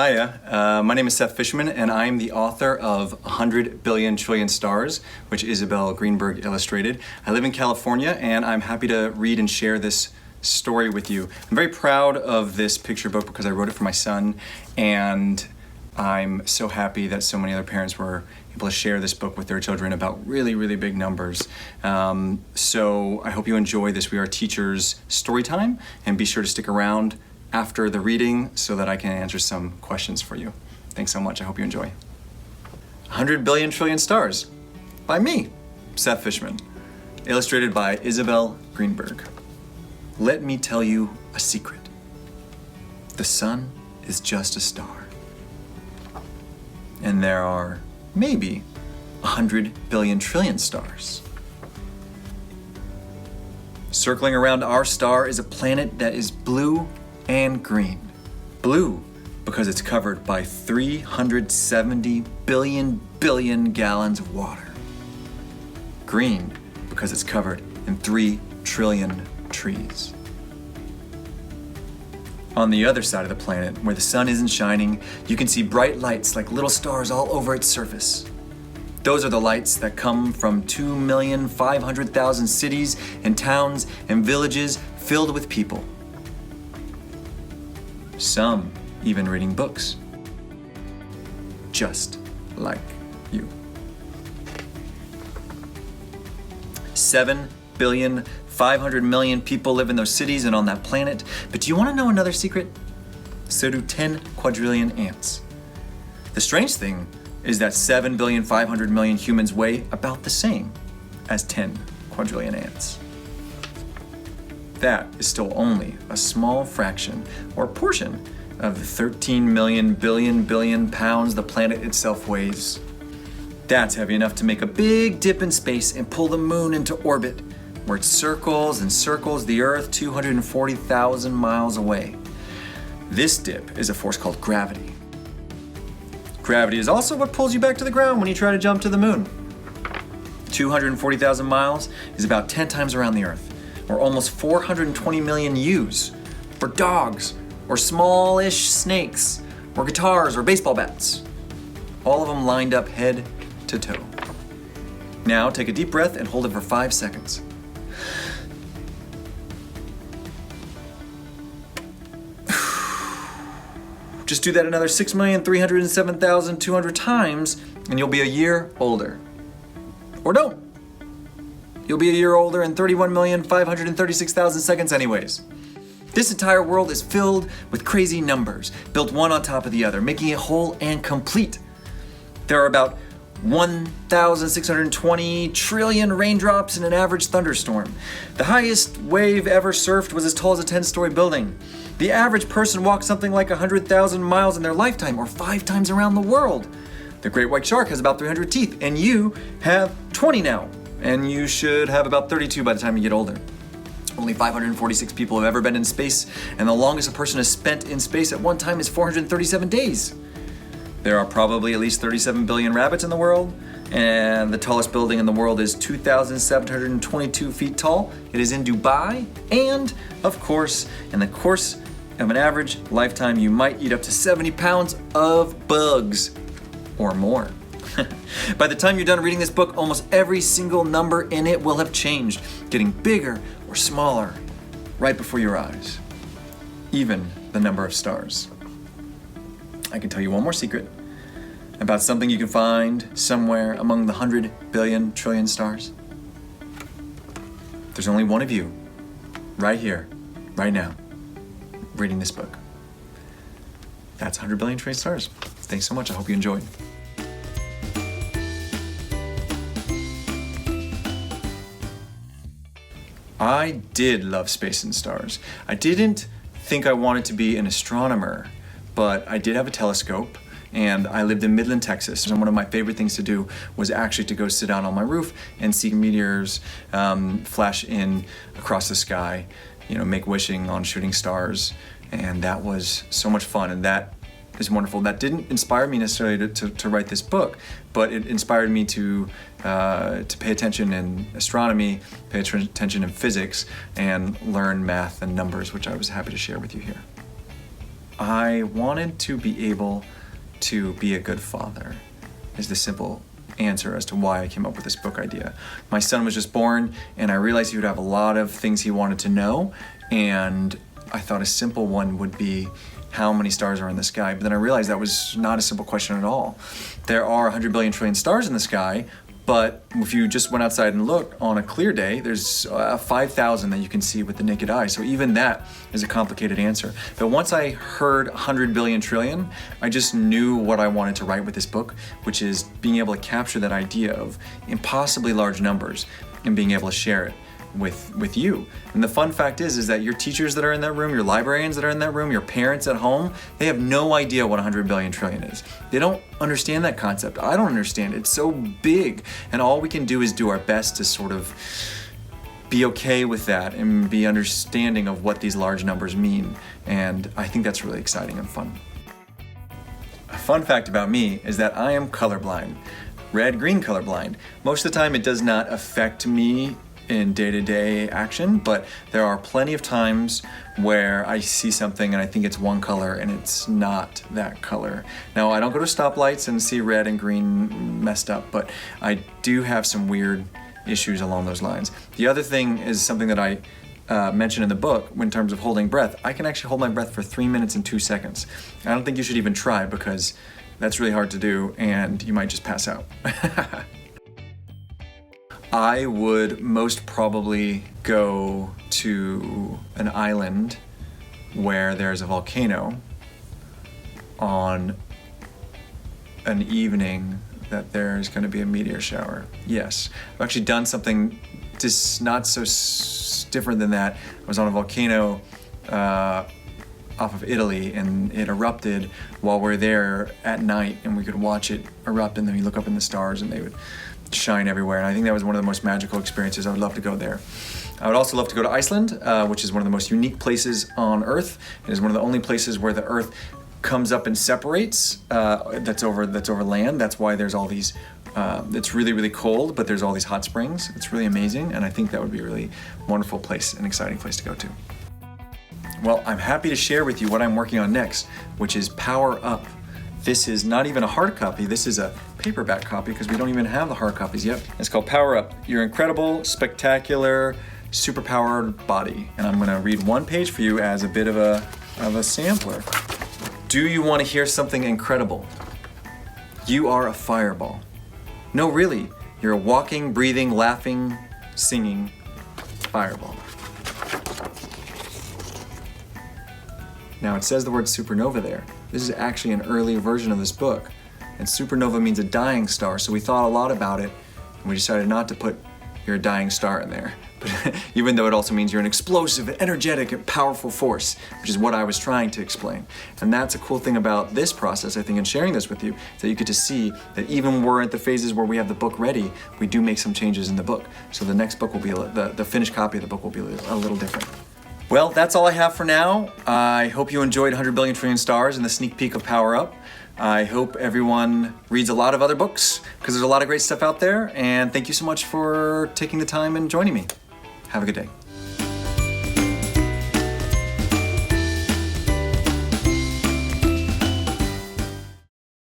Hiya, my name is Seth Fishman, and I'm the author of 100 Billion Trillion Stars, which Isabel Greenberg illustrated. I live in California, and I'm happy to read and share this story with you. I'm very proud of this picture book because I wrote it for my son, and I'm so happy that so many other parents were able to share this book with their children about really, really big numbers. So I hope you enjoy this WeAreTeachers Storytime, and be sure to stick around after the reading so that I can answer some questions for you. Thanks so much. I hope you enjoy. 100 Billion Trillion Stars by me, Seth Fishman. Illustrated by Isabel Greenberg. Let me tell you a secret. The sun is just a star. And there are maybe 100 billion trillion stars. Circling around our star is a planet that is blue and green. Blue because it's covered by 370 billion gallons of water. Green because it's covered in 3 trillion trees. On the other side of the planet, where the sun isn't shining, you can see bright lights like little stars all over its surface. Those are the lights that come from 2,500,000 cities and towns and villages filled with people. Some even reading books. Just like you. 7,500,000,000 people live in those cities and on that planet. But do you want to know another secret? So do 10 quadrillion ants. The strange thing is that 7,500,000,000 humans weigh about the same as 10 quadrillion ants. That is still only a small fraction or portion of the 13 million billion pounds the planet itself weighs. That's heavy enough to make a big dip in space and pull the moon into orbit, where it circles and circles the Earth 240,000 miles away. This dip is a force called gravity. Gravity is also what pulls you back to the ground when you try to jump to the moon. 240,000 miles is about 10 times around the Earth, or almost 420 million U's, or dogs, or smallish snakes, or guitars, or baseball bats. All of them lined up head to toe. Now take a deep breath and hold it for 5 seconds. Just do that another 6,307,200 times and you'll be a year older. Or don't. You'll be a year older in 31,536,000 seconds anyways. This entire world is filled with crazy numbers, built one on top of the other, making it whole and complete. There are about 1,620 trillion raindrops in an average thunderstorm. The highest wave ever surfed was as tall as a 10-story building. The average person walks something like 100,000 miles in their lifetime, or 5 times around the world. The great white shark has about 300 teeth, and you have 20 now. And you should have about 32 by the time you get older. Only 546 people have ever been in space, and the longest a person has spent in space at one time is 437 days. There are probably at least 37 billion rabbits in the world, and the tallest building in the world is 2,722 feet tall. It is in Dubai, and of course, in the course of an average lifetime, you might eat up to 70 pounds of bugs or more. By the time you're done reading this book, almost every single number in it will have changed, getting bigger or smaller right before your eyes. Even the number of stars. I can tell you one more secret about something you can find somewhere among the 100 billion trillion stars. There's only one of you, right here, right now, reading this book. That's 100 billion trillion stars. Thanks so much. I hope you enjoyed. I did love space and stars. I didn't think I wanted to be an astronomer, but I did have a telescope, and I lived in Midland, Texas, and one of my favorite things to do was actually to go sit down on my roof and see meteors flash in across the sky, make wishing on shooting stars, and that was so much fun, and that is wonderful. That didn't inspire me necessarily to write this book, but it inspired me to pay attention in astronomy, pay attention in physics, and learn math and numbers, which I was happy to share with you here. I wanted to be able to be a good father, is the simple answer as to why I came up with this book idea. My son was just born, and I realized he would have a lot of things he wanted to know, and I thought a simple one would be how many stars are in the sky. But then I realized that was not a simple question at all. There are 100 billion trillion stars in the sky, but if you just went outside and looked on a clear day, there's 5,000 that you can see with the naked eye. So even that is a complicated answer. But once I heard 100 billion trillion, I just knew what I wanted to write with this book, which is being able to capture that idea of impossibly large numbers and being able to share it with you. And the fun fact is that your teachers that are in that room, your librarians that are in that room, your parents at home, they have no idea what 100 billion trillion is. They don't understand that concept. I don't understand it. It's so big. And all we can do is do our best to sort of be okay with that and be understanding of what these large numbers mean. And I think that's really exciting and fun. A fun fact about me is that I am colorblind, red-green colorblind. Most of the time it does not affect me in day-to-day action, but there are plenty of times where I see something and I think it's one color and it's not that color. Now, I don't go to stoplights and see red and green messed up, but I do have some weird issues along those lines. The other thing is something that I mentioned in the book in terms of holding breath. I can actually hold my breath for 3 minutes and 2 seconds. I don't think you should even try because that's really hard to do and you might just pass out. I would most probably go to an island where there's a volcano on an evening that there's going to be a meteor shower. Yes, I've actually done something just not so different than that. I was on a volcano off of Italy and it erupted while we're there at night and we could watch it erupt and then we look up in the stars and they would shine everywhere, and I think that was one of the most magical experiences. I would love to go there. I would also love to go to Iceland, which is one of the most unique places on Earth. It is one of the only places where the Earth comes up and separates. That's over land. That's why there's all these. It's really, really cold, but there's all these hot springs. It's really amazing, and I think that would be a really wonderful place, an exciting place to go to. Well, I'm happy to share with you what I'm working on next, which is Power Up. This is not even a hard copy, this is a paperback copy because we don't even have the hard copies yet. It's called Power Up, Your Incredible, Spectacular, Superpowered Body. And I'm gonna read one page for you as a bit of a sampler. Do you wanna hear something incredible? You are a fireball. No, really, you're a walking, breathing, laughing, singing fireball. Now it says the word supernova there. This is actually an early version of this book. And supernova means a dying star, so we thought a lot about it, and we decided not to put you're a dying star in there. But even though it also means you're an explosive, energetic, and powerful force, which is what I was trying to explain. And that's a cool thing about this process, I think, and sharing this with you, is that you get to see that even when we're at the phases where we have the book ready, we do make some changes in the book. So the next book will be, the finished copy of the book will be a little different. Well, that's all I have for now. I hope you enjoyed 100 billion trillion stars and the sneak peek of Power Up. I hope everyone reads a lot of other books because there's a lot of great stuff out there. And thank you so much for taking the time and joining me. Have a good day.